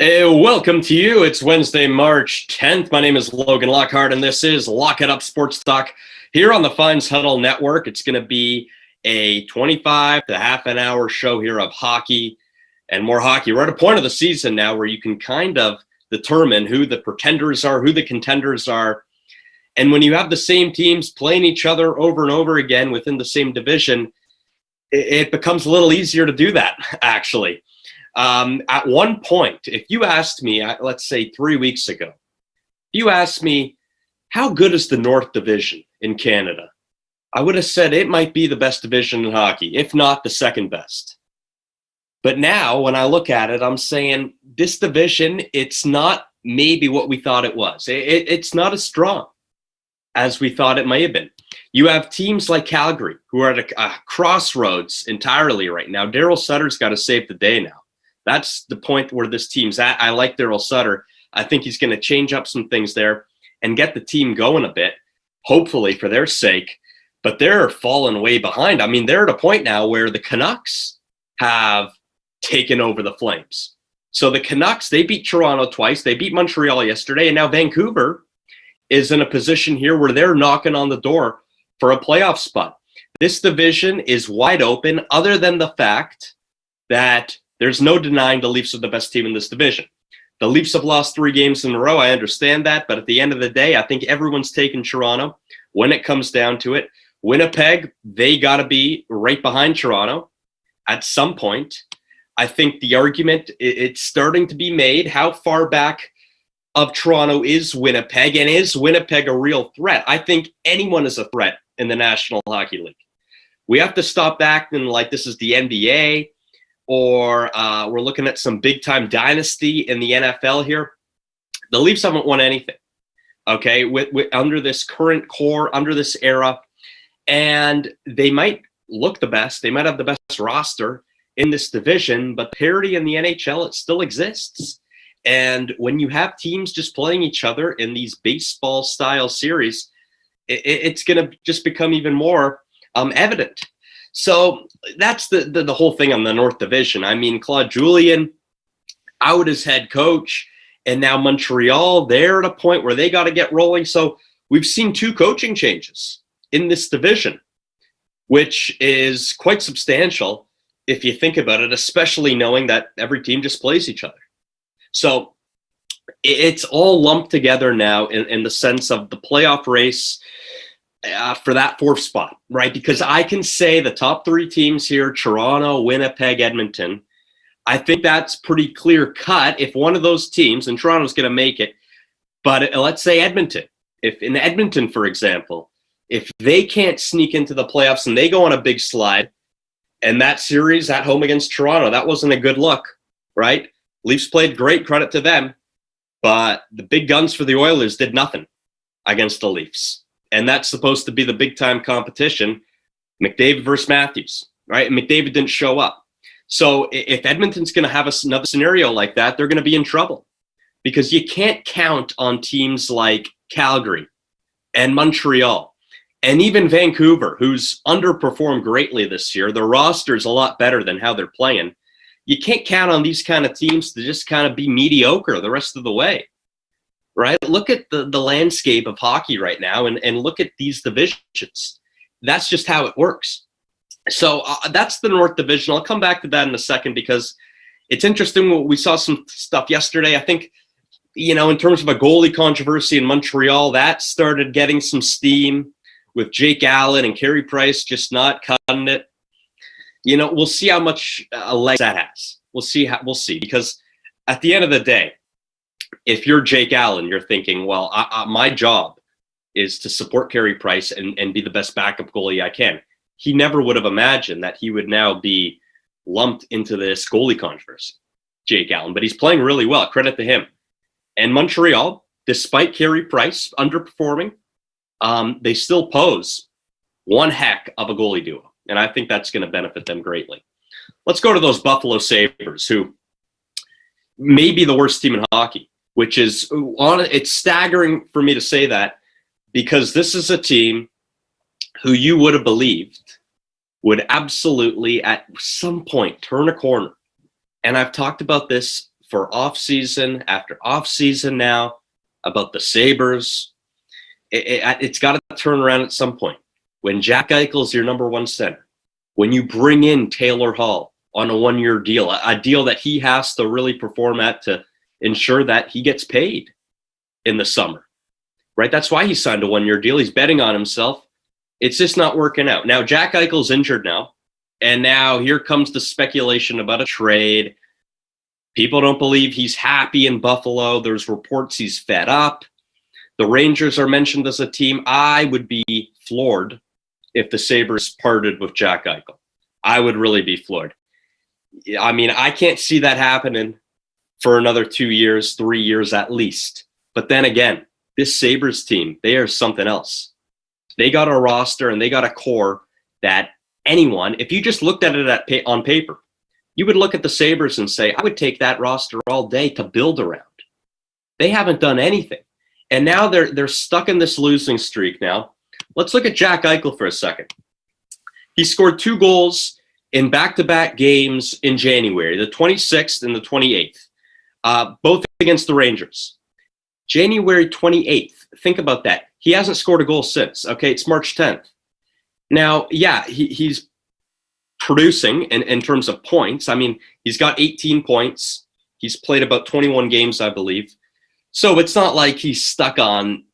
Welcome to you. It's Wednesday, March 10th. My name is Logan Lockhart, and this is Lock It Up Sportstalk here on the Fines Huddle Network. It's going to be a 25 to half an hour show here of hockey and more hockey. We're at a point of the season now where you can kind of determine who the pretenders are, who the contenders are. And when you have the same teams playing each other over and over again within the same division, it becomes a little easier to do that, actually. At one point, if you asked me, let's say 3 weeks ago, you asked me, how good is the North Division in Canada? I would have said it might be the best division in hockey, if not the second best. But now, when I look at it, I'm saying this division, it's not maybe what we thought it was. It's not as strong as we thought it may have been. You have teams like Calgary, who are at a crossroads entirely right now. Daryl Sutter's got to save the day now. That's the point where this team's at. I like Daryl Sutter. I think he's going to change up some things there and get the team going a bit, hopefully for their sake. But they're falling way behind. I mean, they're at a point now where the Canucks have taken over the Flames. So the Canucks, they beat Toronto twice. They beat Montreal yesterday. And now Vancouver is in a position here where they're knocking on the door for a playoff spot. This division is wide open, other than the fact that there's no denying the Leafs are the best team in this division. The Leafs have lost 3 games in a row. I understand that. But at the end of the day, I think everyone's taking Toronto when it comes down to it. Winnipeg, they got to be right behind Toronto at some point. I think the argument, it's starting to be made. How far back of Toronto is Winnipeg? And is Winnipeg a real threat? I think anyone is a threat in the National Hockey League. We have to stop acting like this is the NBA, or we're looking at some big-time dynasty in the NFL here. The Leafs haven't won anything, okay, with under this current core, under this era, and they might look the best. They might have the best roster in this division, but parity in the NHL, it still exists. And when you have teams just playing each other in these baseball-style series, it's going to just become even more evident. So that's the whole thing on the North Division. I mean, Claude Julien out as head coach, and now Montreal, they're at a point where they got to get rolling. So we've seen 2 coaching changes in this division, which is quite substantial if you think about it, especially knowing that every team just plays each other. So it's all lumped together now in the sense of the playoff race for that 4th spot, right? Because I can say the top 3 teams here, Toronto, Winnipeg, Edmonton, I think that's pretty clear cut. If one of those teams, and Toronto's going to make it, but let's say Edmonton, if in Edmonton, for example, if they can't sneak into the playoffs and they go on a big slide, and that series at home against Toronto, that wasn't a good look, right? Leafs played great, credit to them, but the big guns for the Oilers did nothing against the Leafs. And that's supposed to be the big-time competition, McDavid versus Matthews, right? And McDavid didn't show up. So if Edmonton's going to have another scenario like that, they're going to be in trouble because you can't count on teams like Calgary and Montreal and even Vancouver, who's underperformed greatly this year. The roster's a lot better than how they're playing. You can't count on these kind of teams to just kind of be mediocre the rest of the way. Right? Look at the landscape of hockey right now and look at these divisions. That's just how it works. So that's the North Division. I'll come back to that in a second because it's interesting. We saw some stuff yesterday. I think, in terms of a goalie controversy in Montreal, that started getting some steam with Jake Allen and Carey Price just not cutting it. We'll see how much legs that has. We'll see. Because at the end of the day, if you're Jake Allen, you're thinking, well, my job is to support Carey Price and be the best backup goalie I can. He never would have imagined that he would now be lumped into this goalie controversy, Jake Allen. But he's playing really well. Credit to him. And Montreal, despite Carey Price underperforming, they still pose one heck of a goalie duo. And I think that's going to benefit them greatly. Let's go to those Buffalo Sabres, who may be the worst team in hockey. Which is, it's staggering for me to say that because this is a team who you would have believed would absolutely at some point turn a corner. And I've talked about this for offseason after offseason now about the Sabres. It's got to turn around at some point. When Jack Eichel's your number one center, when you bring in Taylor Hall on a one-year deal, a deal that he has to really perform at to ensure that he gets paid in the summer, right? That's why he signed a one-year deal. He's betting on himself. It's just not working out. Now, Jack Eichel's injured now, and now here comes the speculation about a trade. People don't believe he's happy in Buffalo. There's reports he's fed up. The Rangers are mentioned as a team. I would be floored if the Sabres parted with Jack Eichel. I would really be floored. I mean, I can't see that happening for another 2 years, 3 years at least. But then again, this Sabres team, they are something else. They got a roster and they got a core that anyone, if you just looked at it on paper, you would look at the Sabres and say, I would take that roster all day to build around. They haven't done anything. And now they're stuck in this losing streak now. Let's look at Jack Eichel for a second. He scored 2 goals in back-to-back games in January, the 26th and the 28th, both against the Rangers. January 28th, think about that. He hasn't scored a goal since. Okay, it's March 10th. Now, yeah, he's producing in terms of points. I mean, he's got 18 points. He's played about 21 games, I believe. So it's not like he's stuck on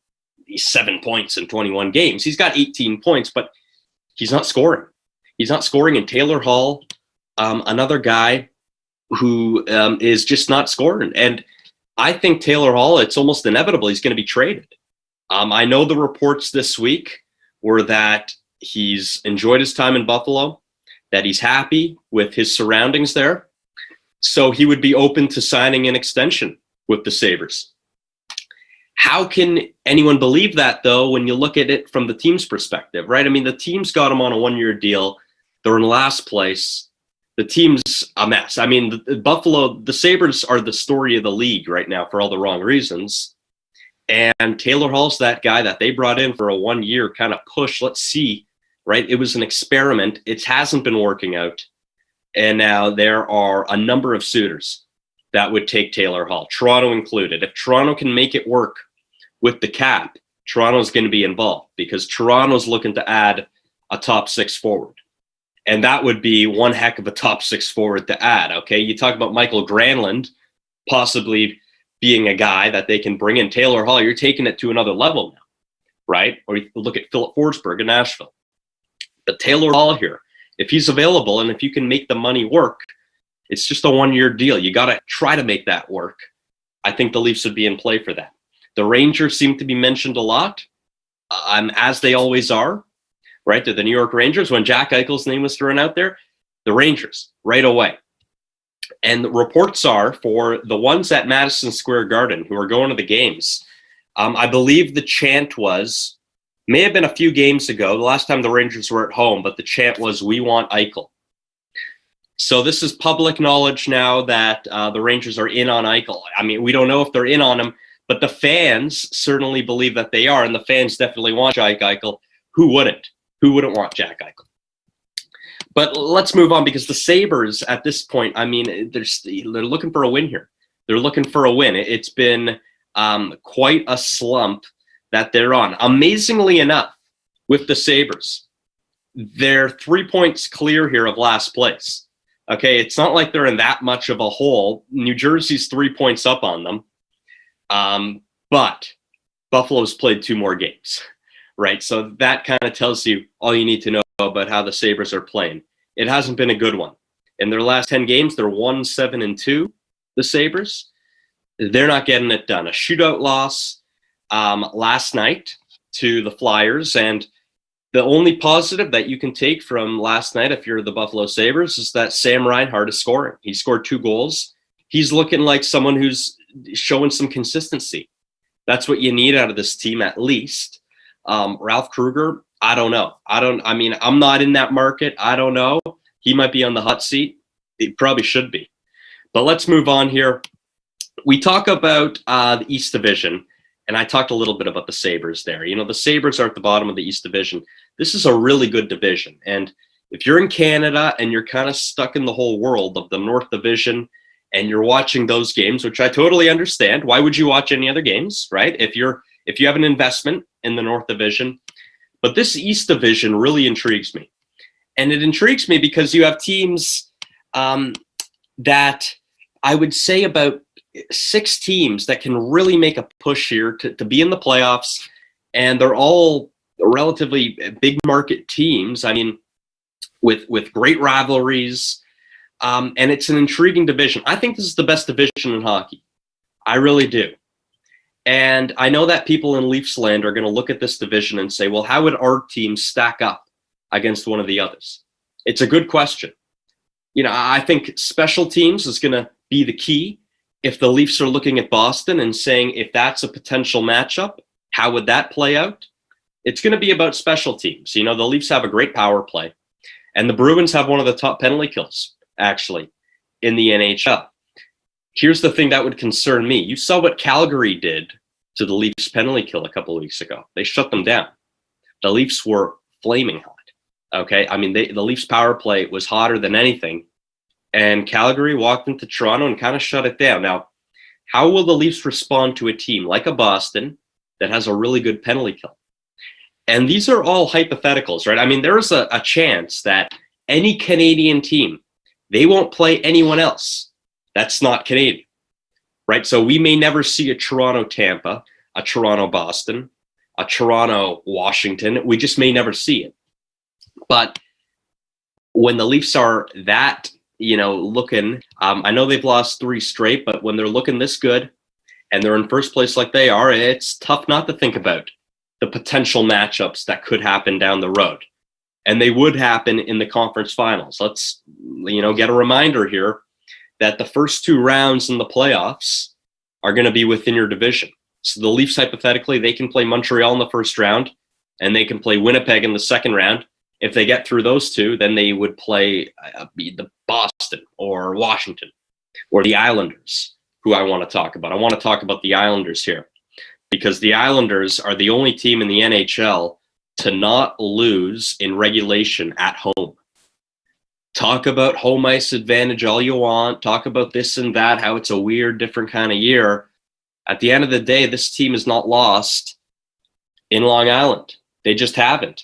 7 points in 21 games. He's got 18 points, but he's not scoring. He's not scoring. And Taylor Hall, another guy who is just not scoring. And I think Taylor Hall, it's almost inevitable he's going to be traded. I know the reports this week were that he's enjoyed his time in Buffalo, that he's happy with his surroundings there. So he would be open to signing an extension with the Sabres. How can anyone believe that, though, when you look at it from the team's perspective, right? I mean, the team's got him on a one-year deal. They're in last place. The team's a mess. I mean, the Sabres are the story of the league right now for all the wrong reasons. And Taylor Hall's that guy that they brought in for a one-year kind of push. Let's see, right? It was an experiment. It hasn't been working out. And now there are a number of suitors that would take Taylor Hall, Toronto included. If Toronto can make it work with the cap, Toronto's going to be involved because Toronto's looking to add a top 6 forward. And that would be one heck of a top 6 forward to add, okay? You talk about Michael Granlund possibly being a guy that they can bring in. Taylor Hall, you're taking it to another level now, right? Or you look at Philip Forsberg in Nashville. But Taylor Hall here, if he's available and if you can make the money work, it's just a one-year deal. You got to try to make that work. I think the Leafs would be in play for that. The Rangers seem to be mentioned a lot, as they always are, right? They're the New York Rangers. When Jack Eichel's name was thrown out there, the Rangers right away. And the reports are for the ones at Madison Square Garden who are going to the games. I believe the chant was, may have been a few games ago, the last time the Rangers were at home, but the chant was, we want Eichel. So this is public knowledge now that the Rangers are in on Eichel. I mean, we don't know if they're in on him, but the fans certainly believe that they are, and the fans definitely want Jack Eichel. Who wouldn't? Who wouldn't want Jack Eichel? But let's move on because the Sabres at this point, I mean, they're looking for a win here. They're looking for a win. It's been quite a slump that they're on. Amazingly enough, with the Sabres, they're 3 points clear here of last place. Okay, it's not like they're in that much of a hole. New Jersey's 3 points up on them. But Buffalo's played 2 more games, right? So that kind of tells you all you need to know about how the Sabres are playing. It hasn't been a good one. In their last 10 games, they're 1-7-2, the Sabres. They're not getting it done. A shootout loss last night to the Flyers, and the only positive that you can take from last night, if you're the Buffalo Sabres, is that Sam Reinhart is scoring. He scored 2 goals. He's looking like someone who's showing some consistency. That's what you need out of this team, at least. Ralph Kruger, I don't know. I'm not in that market. I don't know. He might be on the hot seat. He probably should be. But let's move on here. We talk about the East Division, and I talked a little bit about the Sabres there. You know, the Sabres are at the bottom of the East Division. This is a really good division. And if you're in Canada and you're kind of stuck in the whole world of the North Division and you're watching those games, which I totally understand. Why would you watch any other games, right? If you have an investment in the North Division. But this East Division really intrigues me. And it intrigues me because you have teams that I would say about 6 teams that can really make a push here to be in the playoffs. And they're all relatively big market teams. I mean, with great rivalries. And it's an intriguing division. I think this is the best division in hockey. I really do. And I know that people in Leafs land are going to look at this division and say, well, how would our team stack up against one of the others? It's a good question. You know, I think special teams is going to be the key. If the Leafs are looking at Boston and saying, if that's a potential matchup, how would that play out? It's going to be about special teams. You know, the Leafs have a great power play, and the Bruins have one of the top penalty kills, actually, in the NHL. Here's the thing that would concern me. You saw what Calgary did to the Leafs penalty kill a couple of weeks ago. They shut them down. The Leafs were flaming hot. Okay, I mean, the Leafs power play was hotter than anything, and Calgary walked into Toronto and kind of shut it down. Now, how will the Leafs respond to a team like a Boston that has a really good penalty kill? And these are all hypotheticals, right? I mean, there is a chance that any Canadian team, they won't play anyone else that's not Canadian, right? So we may never see a Toronto-Tampa, a Toronto-Boston, a Toronto-Washington. We just may never see it. But when the Leafs are that, you know, looking, I know they've lost 3 straight, but when they're looking this good and they're in first place like they are, it's tough not to think about the potential matchups that could happen down the road. And they would happen in the conference finals. Let's, you know, get a reminder here that the first 2 rounds in the playoffs are going to be within your division. So the Leafs, hypothetically, they can play Montreal in the first round, and they can play Winnipeg in the second round. If they get through those 2, then they would play the Boston or Washington or the Islanders, who I want to talk about. I want to talk about the Islanders here because the Islanders are the only team in the NHL to not lose in regulation at home. Talk about home ice advantage all you want. Talk about this and that, how it's a weird, different kind of year. At the end of the day, this team is not lost in Long Island. They just haven't.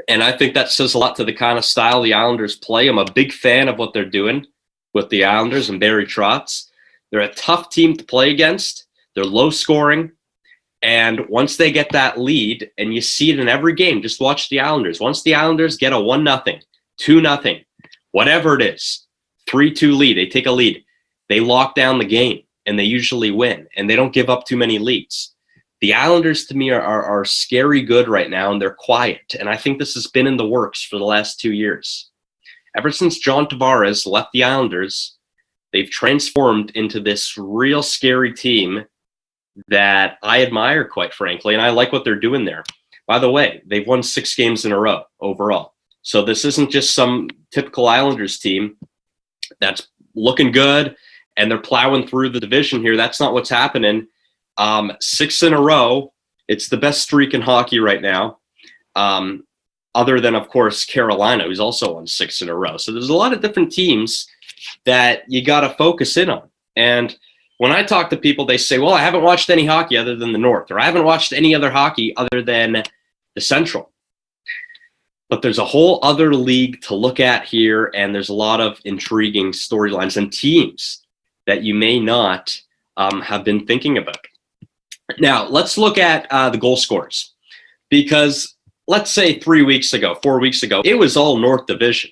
And I think that says a lot to the kind of style the Islanders play. I'm a big fan of what they're doing with the Islanders and Barry Trotz. They're a tough team to play against. They're low scoring. And once they get that lead, and you see it in every game, just watch the Islanders. Once the Islanders get a 1-0, 2-0, whatever it is, 3-2 lead, they take a lead, they lock down the game, and they usually win, and they don't give up too many leads. The Islanders, to me, are scary good right now, and they're quiet. And I think this has been in the works for the last 2 years. Ever since John Tavares left the Islanders, they've transformed into this real scary team that I admire, quite frankly, and I like what they're doing there. By the way, they've won 6 games in a row overall. So this isn't just some typical Islanders team that's looking good and they're plowing through the division here. That's not what's happening. 6 in a row. It's the best streak in hockey right now. Other than, of course, Carolina, who's also on 6 in a row. So there's a lot of different teams that you got to focus in on. And when I talk to people, they say, well, I haven't watched any hockey other than the North, or I haven't watched any other hockey other than the Central. But there's a whole other league to look at here, and there's a lot of intriguing storylines and teams that you may not have been thinking about. Now, let's look at the goal scorers, because let's say 4 weeks ago, it was all North Division.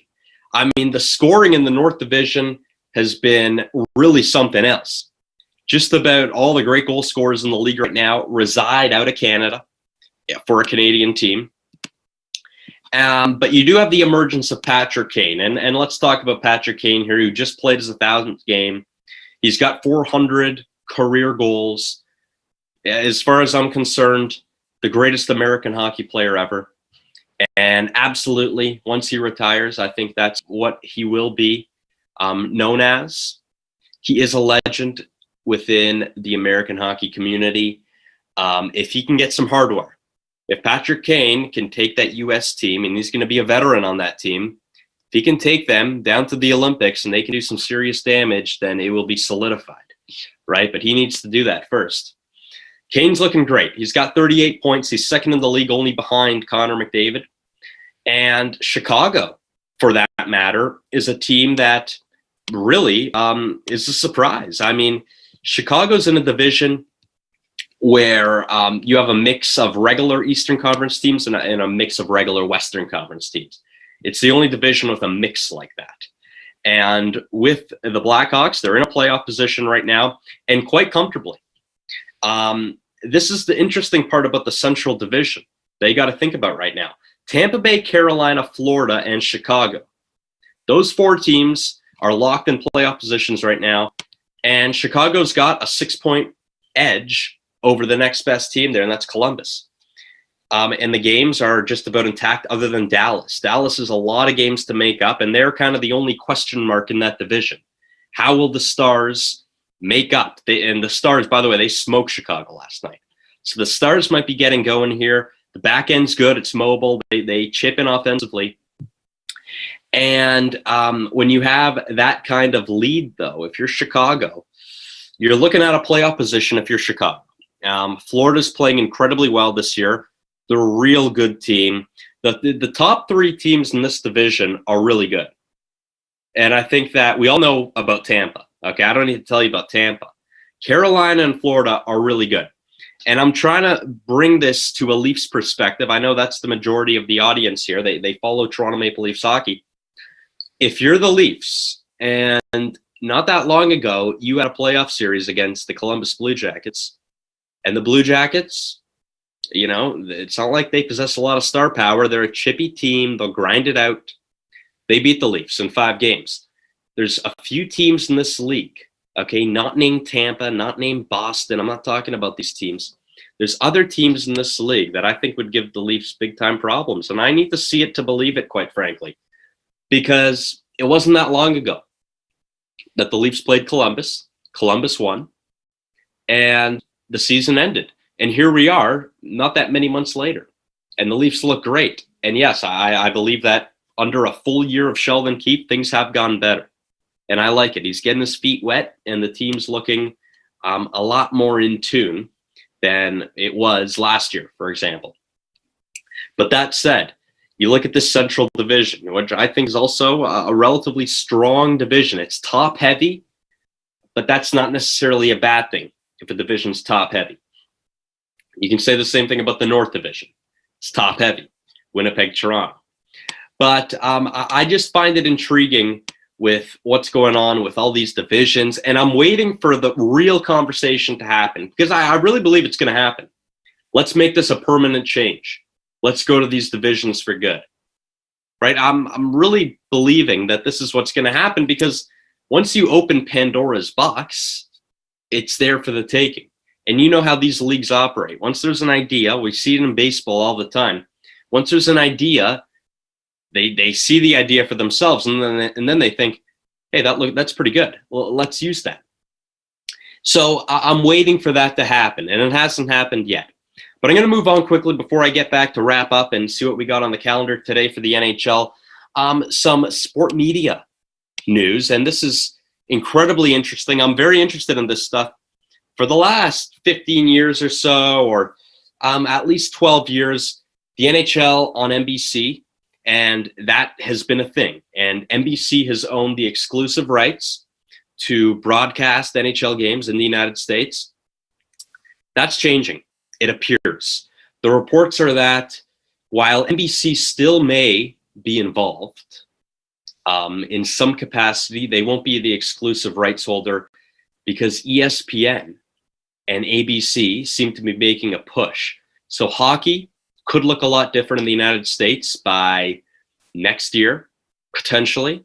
I mean, the scoring in the North Division has been really something else. Just about all the great goal scorers in the league right now reside out of Canada for a Canadian team. But you do have the emergence of Patrick Kane. And let's talk about Patrick Kane here, who just played his 1,000th game. He's got 400 career goals. As far as I'm concerned, the greatest American hockey player ever. And absolutely, once he retires, I think that's what he will be known as. He is a legend within the American hockey community. If he can get some hardware, if Patrick Kane can take that U.S. team, and he's going to be a veteran on that team, If he can take them down to the Olympics and they can do some serious damage, then it will be solidified, right? But he needs to do that first. Kane's looking great. He's got 38 points. He's second in the league, only behind Connor McDavid. And Chicago, for that matter, is a team that really is a surprise. I mean, Chicago's in a division where you have a mix of regular Eastern Conference teams and a mix of regular Western Conference teams. It's the only division with a mix like that. And with the Blackhawks, they're in a playoff position right now, and quite comfortably. This is the interesting part about the Central Division that you got to think about right now. Tampa Bay, Carolina, Florida, and Chicago. Those four teams are locked in playoff positions right now, and Chicago's got a 6-point edge over the next best team there, and that's Columbus. And the games are just about intact other than Dallas. Dallas has a lot of games to make up, and they're kind of the only question mark in that division. How will the Stars make up? And the Stars, by the way, they smoked Chicago last night. So the Stars might be getting going here. The back end's good. It's mobile. They chip in offensively. And when you have that kind of lead, though, if you're Chicago, you're looking at a playoff position if you're Chicago. Florida's playing incredibly well this year. They're a real good team. The top three teams in this division are really good. And I think that we all know about Tampa. Okay, I don't need to tell you about Tampa. Carolina and Florida are really good. And I'm trying to bring this to a Leafs perspective. I know that's the majority of the audience here. They follow Toronto Maple Leafs hockey. If you're the Leafs, and not that long ago, you had a playoff series against the Columbus Blue Jackets, and the Blue Jackets, you know, it's not like they possess a lot of star power. They're a chippy team. They'll grind it out. They beat the Leafs in 5 games. There's a few teams in this league, okay, not named Tampa, not named Boston. I'm not talking about these teams. There's other teams in this league that I think would give the Leafs big-time problems, and I need to see it to believe it, quite frankly, because it wasn't that long ago that the Leafs played Columbus. Columbus won, and the season ended. And here we are, not that many months later, and the Leafs look great. And yes, I believe that under a full year of Sheldon Keefe, things have gone better. And I like it. He's getting his feet wet, and the team's looking a lot more in tune than it was last year, for example. But that said, you look at this Central Division, which I think is also a relatively strong division. It's top-heavy, but that's not necessarily a bad thing if a division's top-heavy. You can say the same thing about the North Division. It's top-heavy, Winnipeg, Toronto. But I just find it intriguing with what's going on with all these divisions, and I'm waiting for the real conversation to happen because I really believe it's going to happen. Let's make this a permanent change. Let's go to these divisions for good, right? I'm really believing that this is what's going to happen because once you open Pandora's box, it's there for the taking. And you know how these leagues operate. Once there's an idea, we see it in baseball all the time. Once there's an idea, they see the idea for themselves, and then they think, hey, that's pretty good. Well, let's use that. So I'm waiting for that to happen, and it hasn't happened yet. But I'm going to move on quickly before I get back to wrap up and see what we got on the calendar today for the NHL. Some sport media news, and this is incredibly interesting. I'm very interested in this stuff. For the last 15 years or so, or at least 12 years, the NHL on NBC, and that has been a thing. And NBC has owned the exclusive rights to broadcast NHL games in the United States. That's changing, it appears. The reports are that while NBC still may be involved in some capacity, they won't be the exclusive rights holder because ESPN and ABC seem to be making a push. So hockey could look a lot different in the United States by next year, potentially.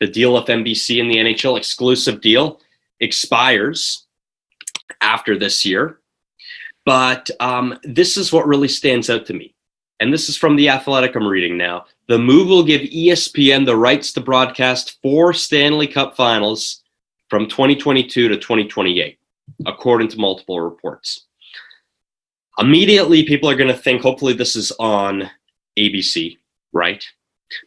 The deal with NBC and the NHL exclusive deal expires after this year. But this is what really stands out to me. And this is from The Athletic I'm reading now. The move will give ESPN the rights to broadcast 4 Stanley Cup finals from 2022 to 2028, according to multiple reports. Immediately, people are going to think, hopefully this is on ABC, right?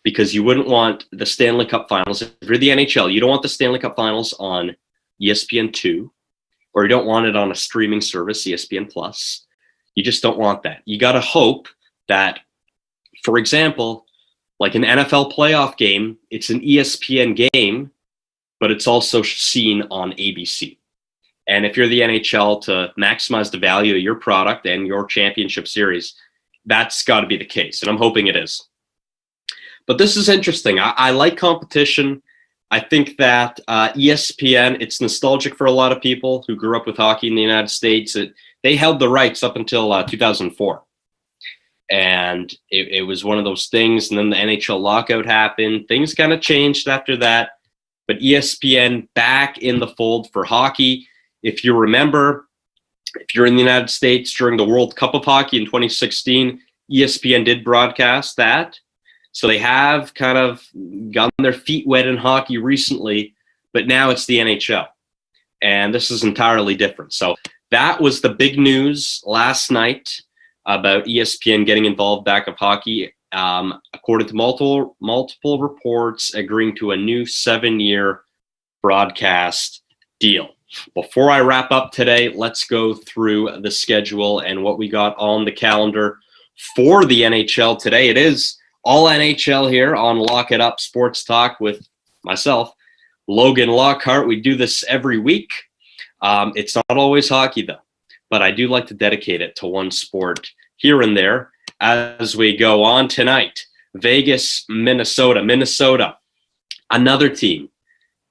because you wouldn't want the Stanley Cup Finals. If you're the NHL, you don't want the Stanley Cup Finals on ESPN2, or you don't want it on a streaming service, ESPN Plus. You just don't want that. You got to hope that, for example, like an NFL playoff game, it's an ESPN game, but it's also seen on ABC. And if you're the NHL, to maximize the value of your product and your championship series, that's got to be the case. And I'm hoping it is. But this is interesting. I like competition. I think that ESPN, it's nostalgic for a lot of people who grew up with hockey in the United States. They held the rights up until 2004. And it was one of those things. And then the NHL lockout happened. Things kind of changed after that. But ESPN back in the fold for hockey. If you remember, if you're in the United States during the World Cup of Hockey in 2016, ESPN did broadcast that. So they have kind of gotten their feet wet in hockey recently, but now it's the NHL. And this is entirely different. So that was the big news last night about ESPN getting involved back of hockey. According to multiple reports, agreeing to a new 7-year broadcast deal. Before I wrap up today, let's go through the schedule and what we got on the calendar for the NHL today. It is all NHL here on Lock It Up Sports Talk with myself, Logan Lockhart. We do this every week. It's not always hockey, though, but I do like to dedicate it to one sport here and there as we go on tonight. Vegas, Minnesota. Minnesota, another team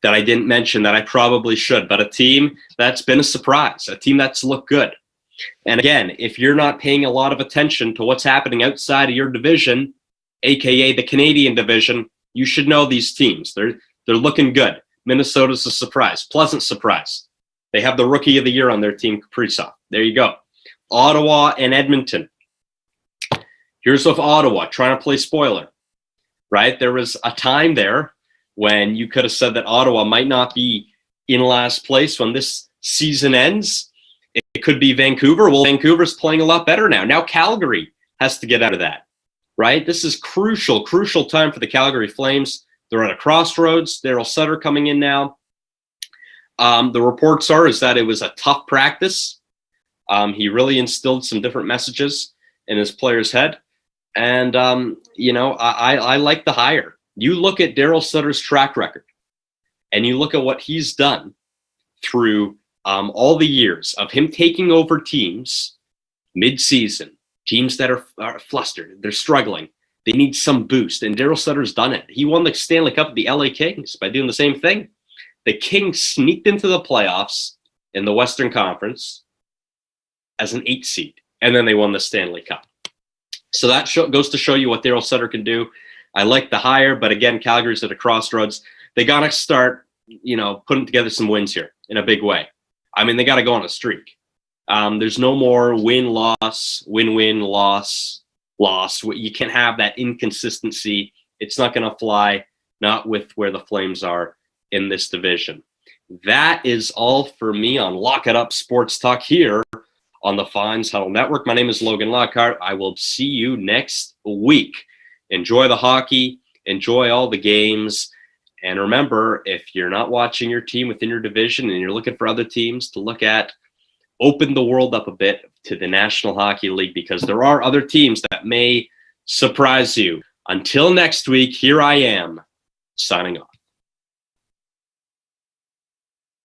that I didn't mention that I probably should, but a team that's been a surprise, a team that's looked good. And again, if you're not paying a lot of attention to what's happening outside of your division, aka the Canadian division, you should know these teams. They're looking good. Minnesota's a surprise, pleasant surprise. They have the Rookie of the Year on their team, Kaprizov. There you go. Ottawa and Edmonton. Here's with Ottawa trying to play spoiler, right? There was a time there when you could have said that Ottawa might not be in last place when this season ends. It could be Vancouver. Well, Vancouver's playing a lot better now. Now Calgary has to get out of that, right? This is crucial time for the Calgary Flames. They're at a crossroads. Daryl Sutter coming in now. The reports is that it was a tough practice. He really instilled some different messages in his players' head. And, I like the hire. You look at Daryl Sutter's track record, and you look at what he's done through all the years of him taking over teams mid-season, teams that are flustered, they're struggling, they need some boost, and Daryl Sutter's done it. He won the Stanley Cup with the LA Kings by doing the same thing. The Kings sneaked into the playoffs in the Western Conference as an 8 seed, and then they won the Stanley Cup. So that goes to show you what Daryl Sutter can do. I like the hire, but again, Calgary's at a crossroads. They got to start, putting together some wins here in a big way. I mean, they got to go on a streak. There's no more win-loss, win-win, loss. You can't have that inconsistency. It's not going to fly, not with where the Flames are in this division. That is all for me on Lock It Up Sports Talk here on the Fines Huddle Network. My name is Logan Lockhart. I will see you next week. Enjoy the hockey. Enjoy all the games. And remember, if you're not watching your team within your division and you're looking for other teams to look at, open the world up a bit to the National Hockey League, because there are other teams that may surprise you. Until next week, here I am, signing off.